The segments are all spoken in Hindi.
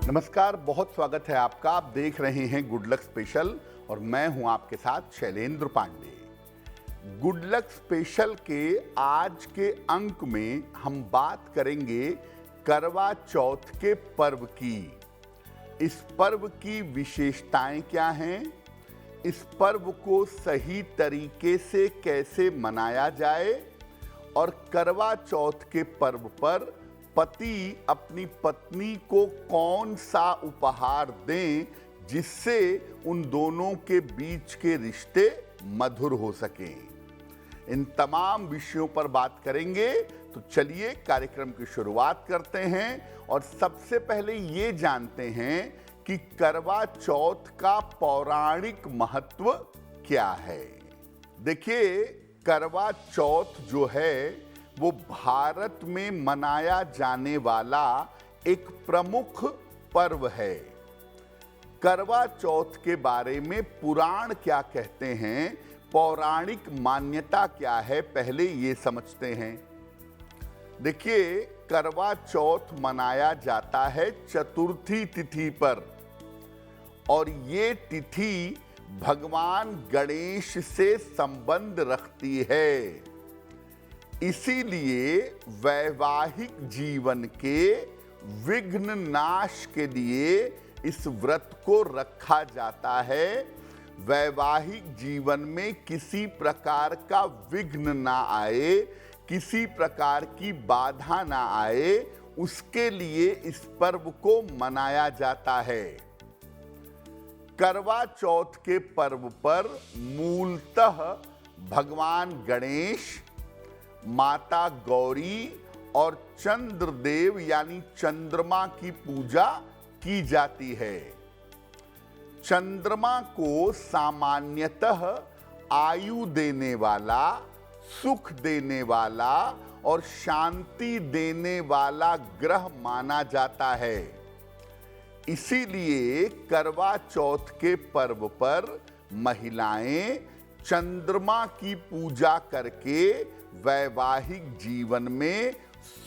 नमस्कार, बहुत स्वागत है आपका। आप देख रहे हैं गुड लक स्पेशल और मैं हूं आपके साथ Shailendra Pandey. Good luck special के आज के अंक में हम बात करेंगे करवा चौथ के पर्व की। इस पर्व की विशेषताएं क्या हैं, इस पर्व को सही तरीके से कैसे मनाया जाए और करवा चौथ के पर्व पर पति अपनी पत्नी को कौन सा उपहार दें जिससे उन दोनों के बीच के रिश्ते मधुर हो सकें। इन तमाम विषयों पर बात करेंगे। तो चलिए कार्यक्रम की शुरुआत करते हैं और सबसे पहले ये जानते हैं कि करवा चौथ का पौराणिक महत्व क्या है। देखिए, करवा चौथ जो है वो भारत में मनाया जाने वाला एक प्रमुख पर्व है। करवा चौथ के बारे में पुराण क्या कहते हैं, पौराणिक मान्यता क्या है, पहले ये समझते हैं। देखिए, करवा चौथ मनाया जाता है चतुर्थी तिथि पर और ये तिथि भगवान गणेश से संबंध रखती है। इसीलिए वैवाहिक जीवन के विघ्न नाश के लिए इस व्रत को रखा जाता है। वैवाहिक जीवन में किसी प्रकार का विघ्न ना आए, किसी प्रकार की बाधा ना आए, उसके लिए इस पर्व को मनाया जाता है। करवा चौथ के पर्व पर मूलतः भगवान गणेश, माता गौरी और चंद्रदेव यानी चंद्रमा की पूजा की जाती है। चंद्रमा को सामान्यतः आयु देने वाला, सुख देने वाला और शांति देने वाला ग्रह माना जाता है। इसीलिए करवा चौथ के पर्व पर महिलाएं चंद्रमा की पूजा करके वैवाहिक जीवन में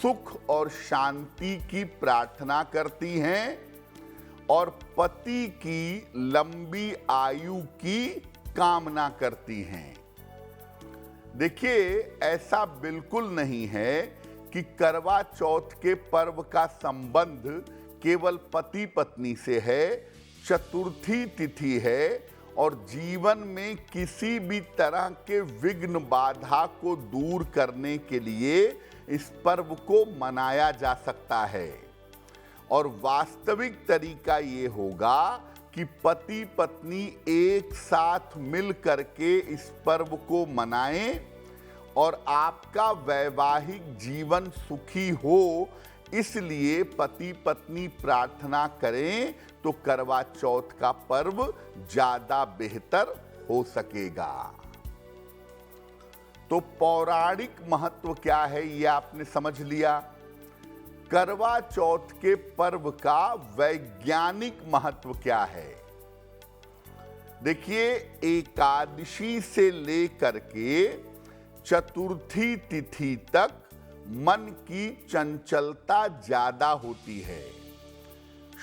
सुख और शांति की प्रार्थना करती हैं और पति की लंबी आयु की कामना करती हैं। देखिए, ऐसा बिल्कुल नहीं है कि करवा चौथ के पर्व का संबंध केवल पति पत्नी से है। चतुर्थी तिथि है और जीवन में किसी भी तरह के विघ्न बाधा को दूर करने के लिए इस पर्व को मनाया जा सकता है। और वास्तविक तरीका ये होगा कि पति पत्नी एक साथ मिल करके इस पर्व को मनाएं और आपका वैवाहिक जीवन सुखी हो, इसलिए पति पत्नी प्रार्थना करें तो करवा चौथ का पर्व ज्यादा बेहतर हो सकेगा। तो पौराणिक महत्व क्या है ये आपने समझ लिया। करवा चौथ के पर्व का वैज्ञानिक महत्व क्या है। देखिए, एकादशी से लेकर के चतुर्थी तिथि तक मन की चंचलता ज्यादा होती है।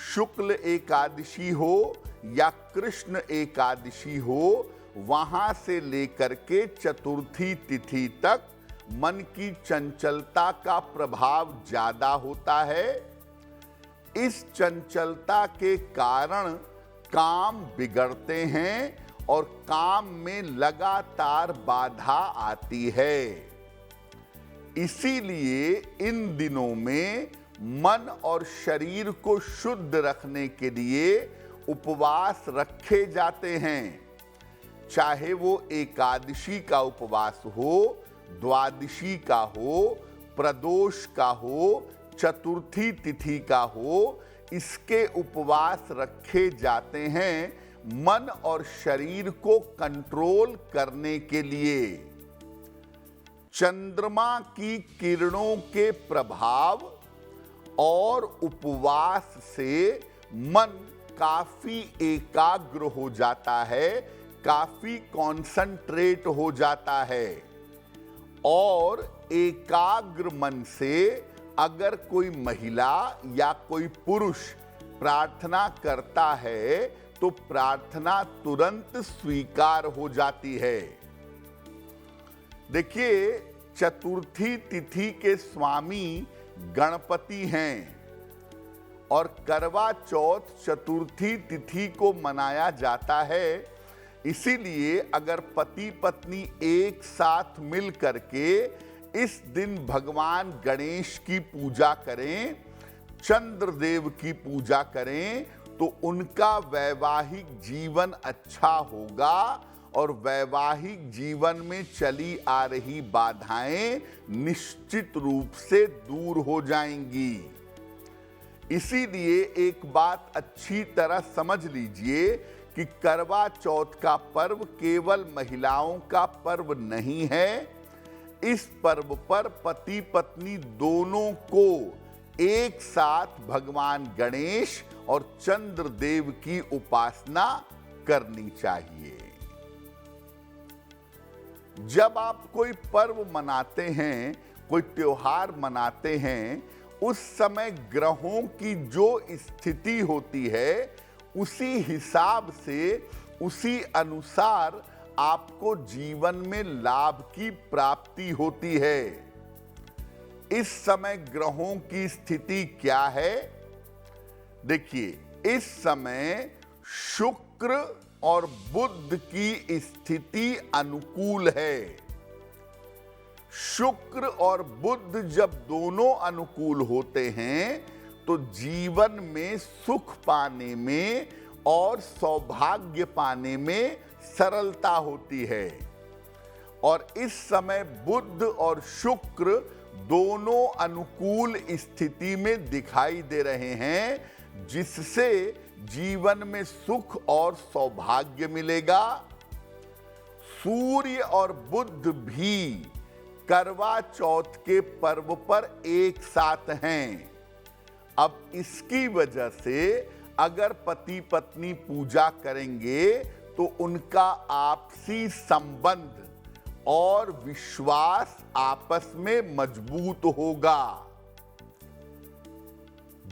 शुक्ल एकादशी हो या कृष्ण एकादशी हो, वहां से लेकर के चतुर्थी तिथि तक मन की चंचलता का प्रभाव ज्यादा होता है। इस चंचलता के कारण काम बिगड़ते हैं और काम में लगातार बाधा आती है। इसीलिए इन दिनों में मन और शरीर को शुद्ध रखने के लिए उपवास रखे जाते हैं। चाहे वो एकादशी का उपवास हो, द्वादशी का हो, प्रदोष का हो, चतुर्थी तिथि का हो, इसके उपवास रखे जाते हैं मन और शरीर को कंट्रोल करने के लिए। चंद्रमा की किरणों के प्रभाव और उपवास से मन काफी एकाग्र हो जाता है, काफी कॉन्संट्रेट हो जाता है और एकाग्र मन से अगर कोई महिला या कोई पुरुष प्रार्थना करता है तो प्रार्थना तुरंत स्वीकार हो जाती है। देखिए, चतुर्थी तिथि के स्वामी गणपति हैं और करवा चौथ चतुर्थी तिथि को मनाया जाता है। इसीलिए अगर पति पत्नी एक साथ मिल करके इस दिन भगवान गणेश की पूजा करें, चंद्रदेव की पूजा करें, तो उनका वैवाहिक जीवन अच्छा होगा और वैवाहिक जीवन में चली आ रही बाधाएं निश्चित रूप से दूर हो जाएंगी। इसीलिए एक बात अच्छी तरह समझ लीजिए कि करवा चौथ का पर्व केवल महिलाओं का पर्व नहीं है। इस पर्व पर पति पत्नी दोनों को एक साथ भगवान गणेश और चंद्रदेव की उपासना करनी चाहिए। जब आप कोई पर्व मनाते हैं, कोई त्योहार मनाते हैं, उस समय ग्रहों की जो स्थिति होती है उसी हिसाब से, उसी अनुसार आपको जीवन में लाभ की प्राप्ति होती है। इस समय ग्रहों की स्थिति क्या है? देखिए, इस समय शुक्र और बुध की स्थिति अनुकूल है। शुक्र और बुध जब दोनों अनुकूल होते हैं तो जीवन में सुख पाने में और सौभाग्य पाने में सरलता होती है। और इस समय बुध और शुक्र दोनों अनुकूल स्थिति में दिखाई दे रहे हैं, जिससे जीवन में सुख और सौभाग्य मिलेगा। सूर्य और बुध भी करवा चौथ के पर्व पर एक साथ हैं। अब इसकी वजह से अगर पति पत्नी पूजा करेंगे तो उनका आपसी संबंध और विश्वास आपस में मजबूत होगा।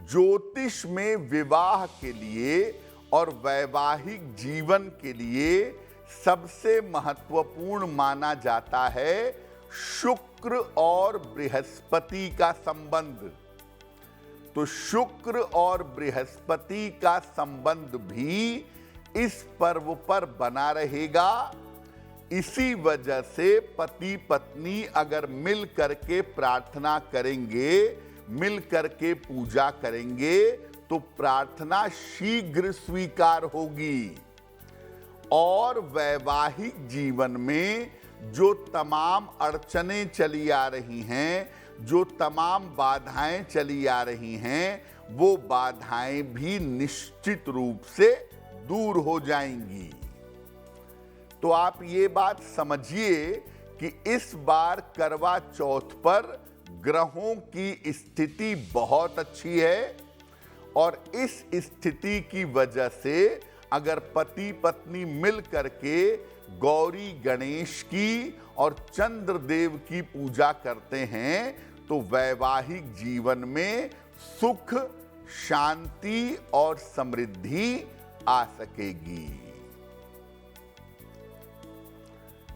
ज्योतिष में विवाह के लिए और वैवाहिक जीवन के लिए सबसे महत्वपूर्ण माना जाता है शुक्र और बृहस्पति का संबंध। तो शुक्र और बृहस्पति का संबंध भी इस पर्व पर बना रहेगा। इसी वजह से पति पत्नी अगर मिल करके प्रार्थना करेंगे, मिल करके पूजा करेंगे, तो प्रार्थना शीघ्र स्वीकार होगी और वैवाहिक जीवन में जो तमाम अड़चनें चली आ रही हैं, जो तमाम बाधाएं चली आ रही हैं, वो बाधाएं भी निश्चित रूप से दूर हो जाएंगी। तो आप ये बात समझिए कि इस बार करवा चौथ पर ग्रहों की स्थिति बहुत अच्छी है और इस स्थिति की वजह से अगर पति पत्नी मिल करके गौरी गणेश की और चंद्रदेव की पूजा करते हैं तो वैवाहिक जीवन में सुख, शांति और समृद्धि आ सकेगी।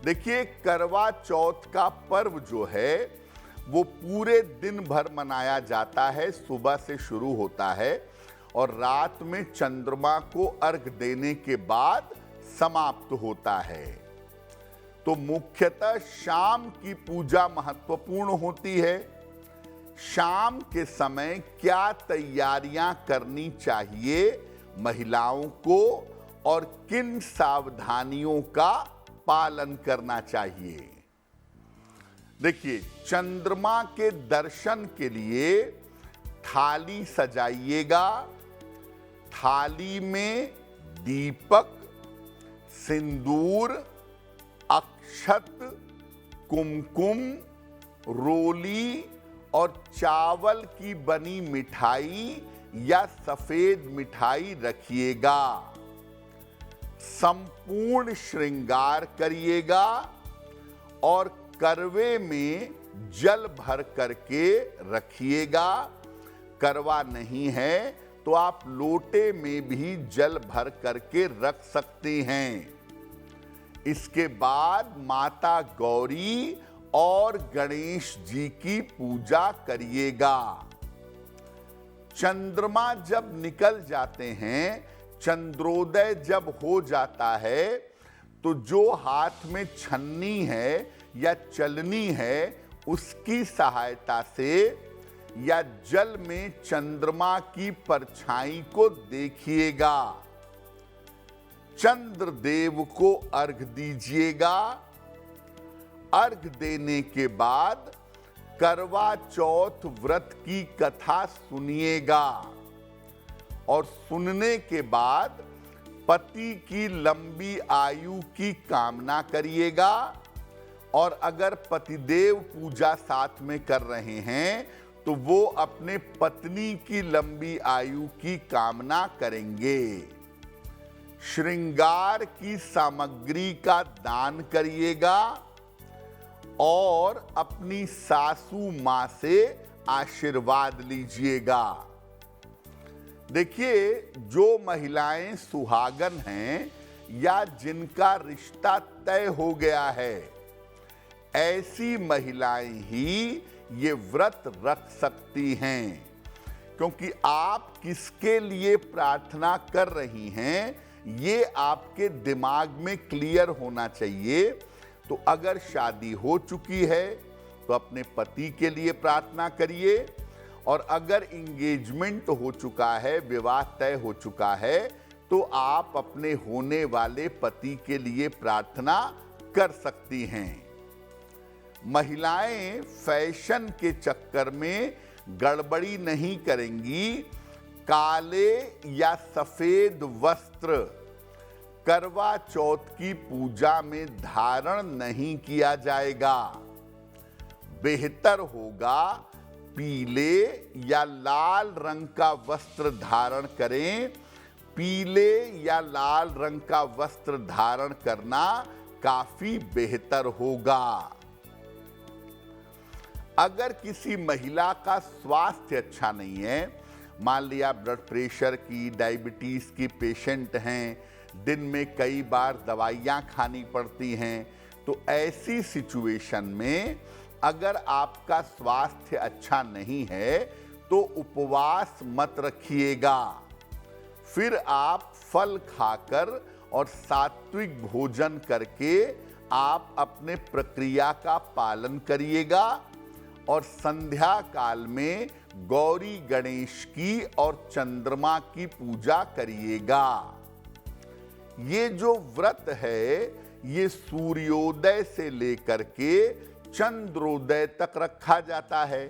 देखिए, करवा चौथ का पर्व जो है वो पूरे दिन भर मनाया जाता है। सुबह से शुरू होता है और रात में चंद्रमा को अर्घ देने के बाद समाप्त होता है। तो मुख्यतः शाम की पूजा महत्वपूर्ण होती है। शाम के समय क्या तैयारियां करनी चाहिए महिलाओं को और किन सावधानियों का पालन करना चाहिए? देखिए, चंद्रमा के दर्शन के लिए थाली सजाइएगा। थाली में दीपक, सिंदूर, अक्षत, कुमकुम, रोली और चावल की बनी मिठाई या सफेद मिठाई रखिएगा। संपूर्ण श्रृंगार करिएगा और करवे में जल भर करके रखिएगा। करवा नहीं है तो आप लोटे में भी जल भर करके रख सकते हैं। इसके बाद माता गौरी और गणेश जी की पूजा करिएगा। चंद्रमा जब निकल जाते हैं, चंद्रोदय जब हो जाता है, तो जो हाथ में छन्नी है या चलनी है उसकी सहायता से या जल में चंद्रमा की परछाई को देखिएगा। चंद्रदेव को अर्घ दीजिएगा। अर्घ देने के बाद करवा चौथ व्रत की कथा सुनिएगा और सुनने के बाद पति की लंबी आयु की कामना करिएगा। और अगर पतिदेव पूजा साथ में कर रहे हैं तो वो अपने पत्नी की लंबी आयु की कामना करेंगे। श्रृंगार की सामग्री का दान करिएगा और अपनी सासू मां से आशीर्वाद लीजिएगा। देखिए, जो महिलाएं सुहागन हैं या जिनका रिश्ता तय हो गया है, ऐसी महिलाएं ही ये व्रत रख सकती हैं, क्योंकि आप किसके लिए प्रार्थना कर रही हैं ये आपके दिमाग में क्लियर होना चाहिए। तो अगर शादी हो चुकी है तो अपने पति के लिए प्रार्थना करिए, और अगर इंगेजमेंट हो चुका है, विवाह तय हो चुका है, तो आप अपने होने वाले पति के लिए प्रार्थना कर सकती हैं। महिलाएं फैशन के चक्कर में गड़बड़ी नहीं करेंगी। काले या सफेद वस्त्र करवा चौथ की पूजा में धारण नहीं किया जाएगा। बेहतर होगा पीले या लाल रंग का वस्त्र धारण करें। पीले या लाल रंग का वस्त्र धारण करना काफी बेहतर होगा। अगर किसी महिला का स्वास्थ्य अच्छा नहीं है, मान लिया ब्लड प्रेशर की, डायबिटीज की पेशेंट हैं, दिन में कई बार दवाइयाँ खानी पड़ती हैं, तो ऐसी सिचुएशन में अगर आपका स्वास्थ्य अच्छा नहीं है तो उपवास मत रखिएगा। फिर आप फल खाकर और सात्विक भोजन करके आप अपने प्रक्रिया का पालन करिएगा और संध्या काल में गौरी गणेश की और चंद्रमा की पूजा करिएगा। ये जो व्रत है ये सूर्योदय से लेकर के चंद्रोदय तक रखा जाता है।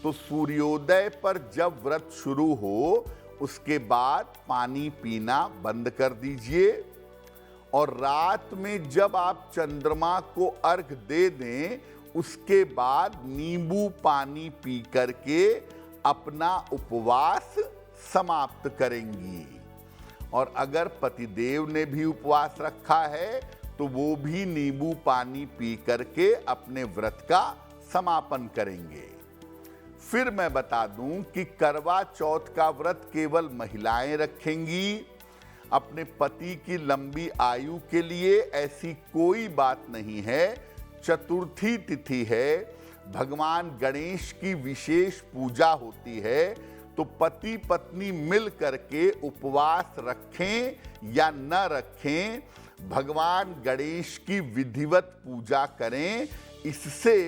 तो सूर्योदय पर जब व्रत शुरू हो उसके बाद पानी पीना बंद कर दीजिए, और रात में जब आप चंद्रमा को अर्घ दे दें उसके बाद नींबू पानी पी करके अपना उपवास समाप्त करेंगी। और अगर पतिदेव ने भी उपवास रखा है तो वो भी नींबू पानी पी करके अपने व्रत का समापन करेंगे। फिर मैं बता दूं कि करवा चौथ का व्रत केवल महिलाएं रखेंगी। अपने पति की लंबी आयु के लिए ऐसी कोई बात नहीं है। चतुर्थी तिथि है, भगवान गणेश की विशेष पूजा होती है, तो पति पत्नी मिल करके उपवास रखें या न रखें, भगवान गणेश की विधिवत पूजा करें। इससे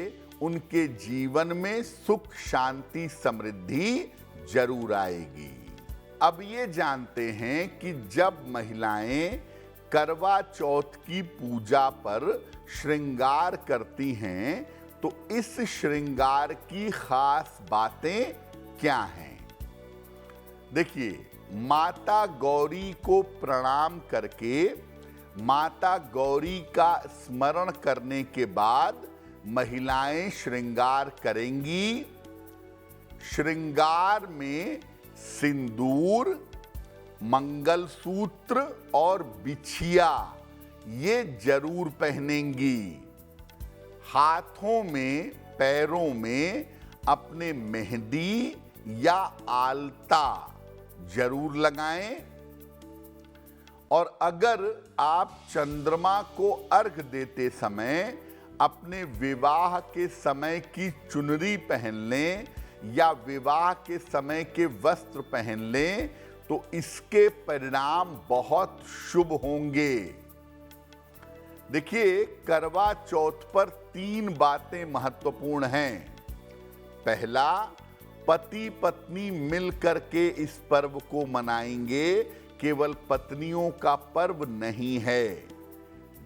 उनके जीवन में सुख शांति समृद्धि जरूर आएगी। अब ये जानते हैं कि जब महिलाएं करवा चौथ की पूजा पर श्रृंगार करती हैं तो इस श्रृंगार की खास बातें क्या हैं। देखिए, माता गौरी को प्रणाम करके माता गौरी का स्मरण करने के बाद महिलाएं श्रृंगार करेंगी। श्रृंगार में सिंदूर, मंगलसूत्र और बिछिया ये जरूर पहनेंगी। हाथों में, पैरों में अपने मेहंदी या आलता जरूर लगाएं। और अगर आप चंद्रमा को अर्घ देते समय अपने विवाह के समय की चुनरी पहन लें या विवाह के समय के वस्त्र पहन लें तो इसके परिणाम बहुत शुभ होंगे। देखिए, करवा चौथ पर 3 बातें महत्वपूर्ण हैं। पहला, पति पत्नी मिलकर के इस पर्व को मनाएंगे, केवल पत्नियों का पर्व नहीं है।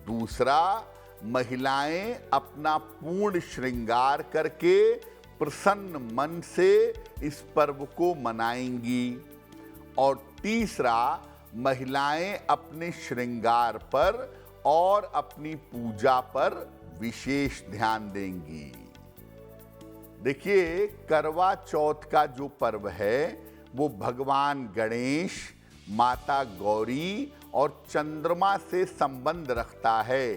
दूसरा, महिलाएं अपना पूर्ण श्रृंगार करके प्रसन्न मन से इस पर्व को मनाएंगी। और तीसरा, महिलाएं अपने श्रृंगार पर और अपनी पूजा पर विशेष ध्यान देंगी। देखिए, करवा चौथ का जो पर्व है वो भगवान गणेश, माता गौरी और चंद्रमा से संबंध रखता है।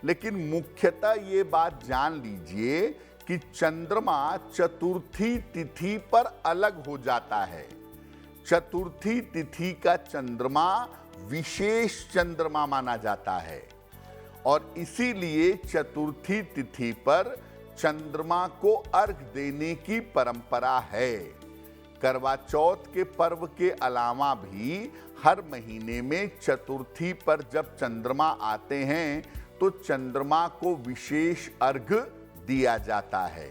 लेकिन मुख्यतः ये बात जान लीजिए कि चंद्रमा चतुर्थी तिथि पर अलग हो जाता है। चतुर्थी तिथि का चंद्रमा विशेष चंद्रमा माना जाता है और इसीलिए चतुर्थी तिथि पर चंद्रमा को अर्घ देने की परंपरा है। करवा चौथ के पर्व के अलावा भी हर महीने में चतुर्थी पर जब चंद्रमा आते हैं तो चंद्रमा को विशेष अर्घ दिया जाता है।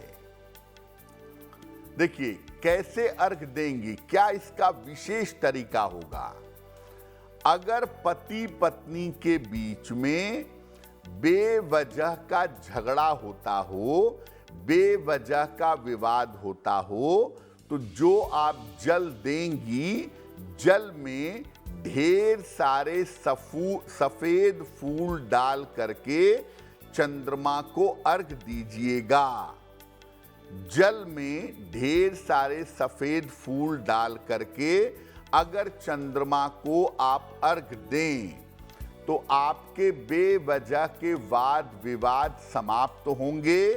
देखिए, कैसे अर्घ देंगी, क्या इसका विशेष तरीका होगा। अगर पति पत्नी के बीच में बेवजह का झगड़ा होता हो, बेवजह का विवाद होता हो, तो जो आप जल देंगी, जल में ढेर सारे सफेद फूल डाल करके चंद्रमा को अर्घ दीजिएगा। जल में ढेर सारे सफेद फूल डाल करके अगर चंद्रमा को आप अर्घ दें तो आपके बेवजह के वाद विवाद समाप्त होंगे।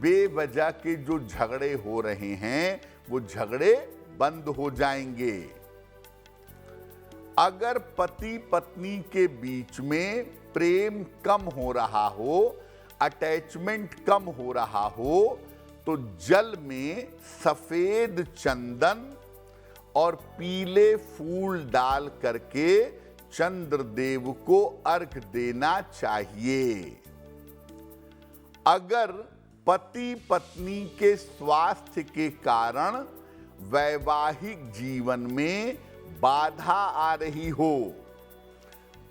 बेवजह के जो झगड़े हो रहे हैं वो झगड़े बंद हो जाएंगे। अगर पति पत्नी के बीच में प्रेम कम हो रहा हो, अटैचमेंट कम हो रहा हो, तो जल में सफेद चंदन और पीले फूल डाल करके चंद्रदेव को अर्घ देना चाहिए। अगर पति पत्नी के स्वास्थ्य के कारण वैवाहिक जीवन में बाधा आ रही हो,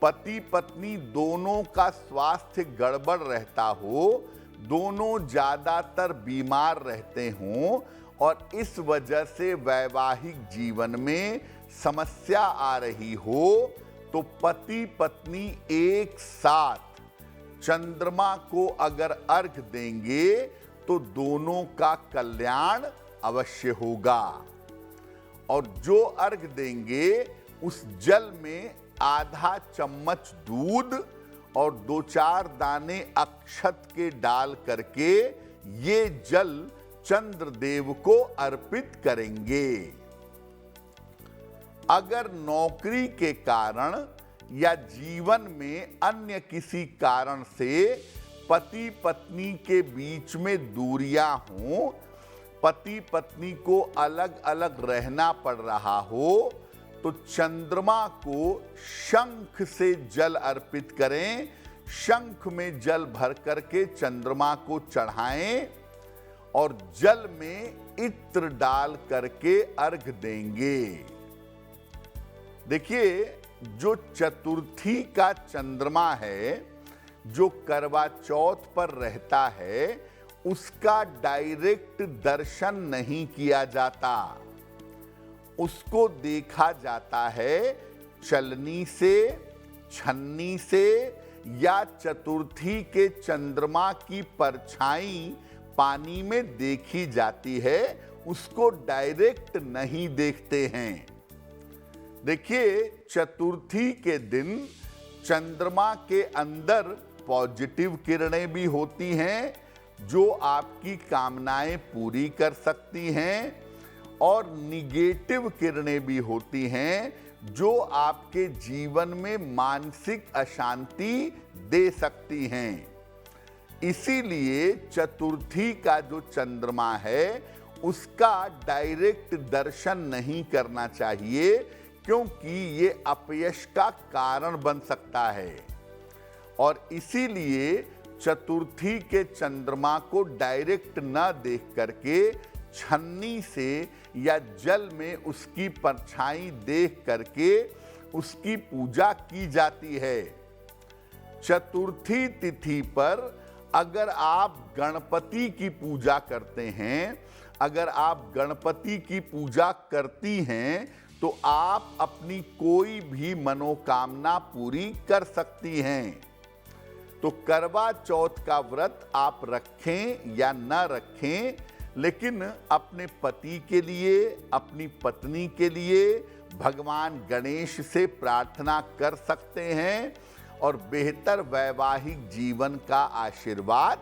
पति पत्नी दोनों का स्वास्थ्य गड़बड़ रहता हो, दोनों ज्यादातर बीमार रहते हों और इस वजह से वैवाहिक जीवन में समस्या आ रही हो, तो पति पत्नी एक साथ चंद्रमा को अगर अर्घ देंगे तो दोनों का कल्याण अवश्य होगा। और जो अर्घ देंगे उस जल में आधा चम्मच दूध और 2-4 दाने अक्षत के डाल करके ये जल चंद्रदेव को अर्पित करेंगे। अगर नौकरी के कारण या जीवन में अन्य किसी कारण से पति पत्नी के बीच में दूरियां हों, पति पत्नी को अलग अलग रहना पड़ रहा हो, तो चंद्रमा को शंख से जल अर्पित करें। शंख में जल भर करके चंद्रमा को चढ़ाएं और जल में इत्र डाल करके अर्घ देंगे। देखिए, जो चतुर्थी का चंद्रमा है, जो करवा चौथ पर रहता है, उसका डायरेक्ट दर्शन नहीं किया जाता। उसको देखा जाता है चलनी से, छन्नी से या चतुर्थी के चंद्रमा की परछाई पानी में देखी जाती है, उसको डायरेक्ट नहीं देखते हैं। देखिए, चतुर्थी के दिन चंद्रमा के अंदर पॉजिटिव किरणें भी होती हैं जो आपकी कामनाएं पूरी कर सकती हैं, और निगेटिव किरणें भी होती हैं जो आपके जीवन में मानसिक अशांति दे सकती हैं। इसीलिए चतुर्थी का जो चंद्रमा है उसका डायरेक्ट दर्शन नहीं करना चाहिए, क्योंकि ये अपयश का कारण बन सकता है। और इसीलिए चतुर्थी के चंद्रमा को डायरेक्ट न देख करके छन्नी से या जल में उसकी परछाई देख करके उसकी पूजा की जाती है। चतुर्थी तिथि पर अगर आप गणपति की पूजा करते हैं, अगर आप गणपति की पूजा करती हैं, तो आप अपनी कोई भी मनोकामना पूरी कर सकती हैं। तो करवा चौथ का व्रत आप रखें या न रखें, लेकिन अपने पति के लिए, अपनी पत्नी के लिए भगवान गणेश से प्रार्थना कर सकते हैं और बेहतर वैवाहिक जीवन का आशीर्वाद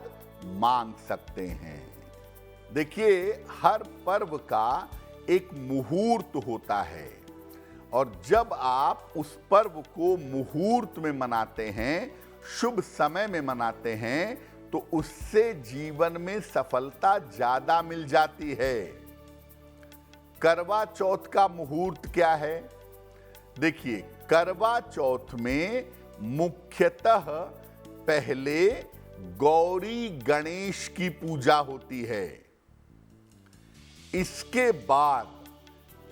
मांग सकते हैं। देखिए, हर पर्व का एक मुहूर्त होता है और जब आप उस पर्व को मुहूर्त में मनाते हैं, शुभ समय में मनाते हैं, तो उससे जीवन में सफलता ज्यादा मिल जाती है। करवा चौथ का मुहूर्त क्या है? देखिए, करवा चौथ में मुख्यतः पहले गौरी गणेश की पूजा होती है। इसके बाद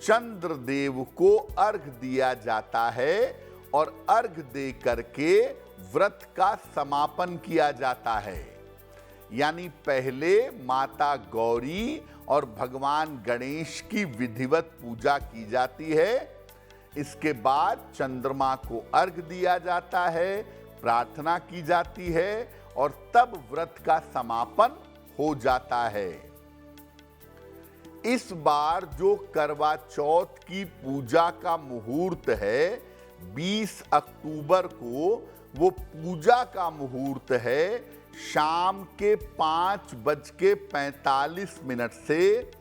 चंद्रदेव को अर्घ दिया जाता है और अर्घ दे करके व्रत का समापन किया जाता है। यानी पहले माता गौरी और भगवान गणेश की विधिवत पूजा की जाती है, इसके बाद चंद्रमा को अर्घ दिया जाता है, प्रार्थना की जाती है और तब व्रत का समापन हो जाता है। इस बार जो करवा चौथ की पूजा का मुहूर्त है 20 अक्टूबर को, वो पूजा का मुहूर्त है शाम के 5:45 से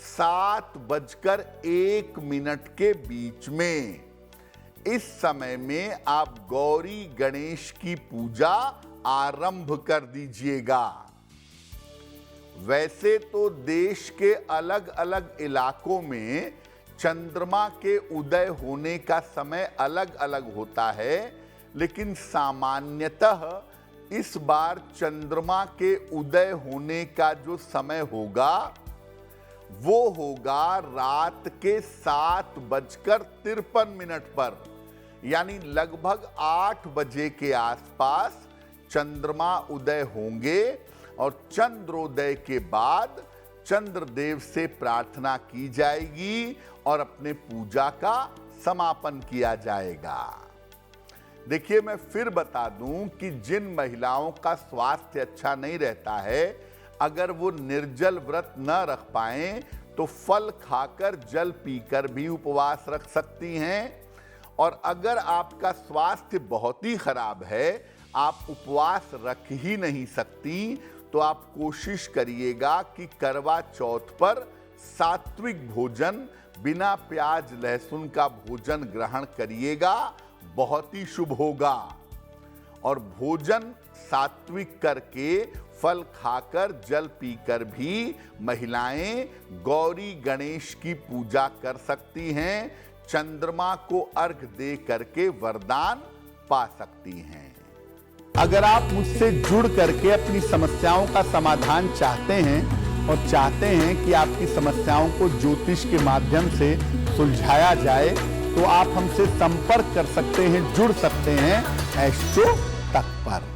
7:01 के बीच में। इस समय में आप गौरी गणेश की पूजा आरंभ कर दीजिएगा। वैसे तो देश के अलग अलग इलाकों में चंद्रमा के उदय होने का समय अलग अलग होता है, लेकिन सामान्यतः इस बार चंद्रमा के उदय होने का जो समय होगा वो होगा रात के 7:53 पर, यानी लगभग 8 बजे के आसपास चंद्रमा उदय होंगे और चंद्रोदय के बाद चंद्रदेव से प्रार्थना की जाएगी और अपने पूजा का समापन किया जाएगा। देखिए, मैं फिर बता दूं कि जिन महिलाओं का स्वास्थ्य अच्छा नहीं रहता है, अगर वो निर्जल व्रत न रख पाएं तो फल खाकर जल पीकर भी उपवास रख सकती हैं। और अगर आपका स्वास्थ्य बहुत ही खराब है, आप उपवास रख ही नहीं सकती, तो आप कोशिश करिएगा कि करवा चौथ पर सात्विक भोजन, बिना प्याज लहसुन का भोजन ग्रहण करिएगा, बहुत ही शुभ होगा। और भोजन सात्विक करके, फल खाकर जल पीकर भी महिलाएं गौरी गणेश की पूजा कर सकती हैं, चंद्रमा को अर्घ दे करके वरदान पा सकती हैं। अगर आप मुझसे जुड़ करके अपनी समस्याओं का समाधान चाहते हैं और चाहते हैं कि आपकी समस्याओं को ज्योतिष के माध्यम से सुलझाया जाए, तो आप हमसे संपर्क कर सकते हैं, जुड़ सकते हैं एस्ट्रो तक पर।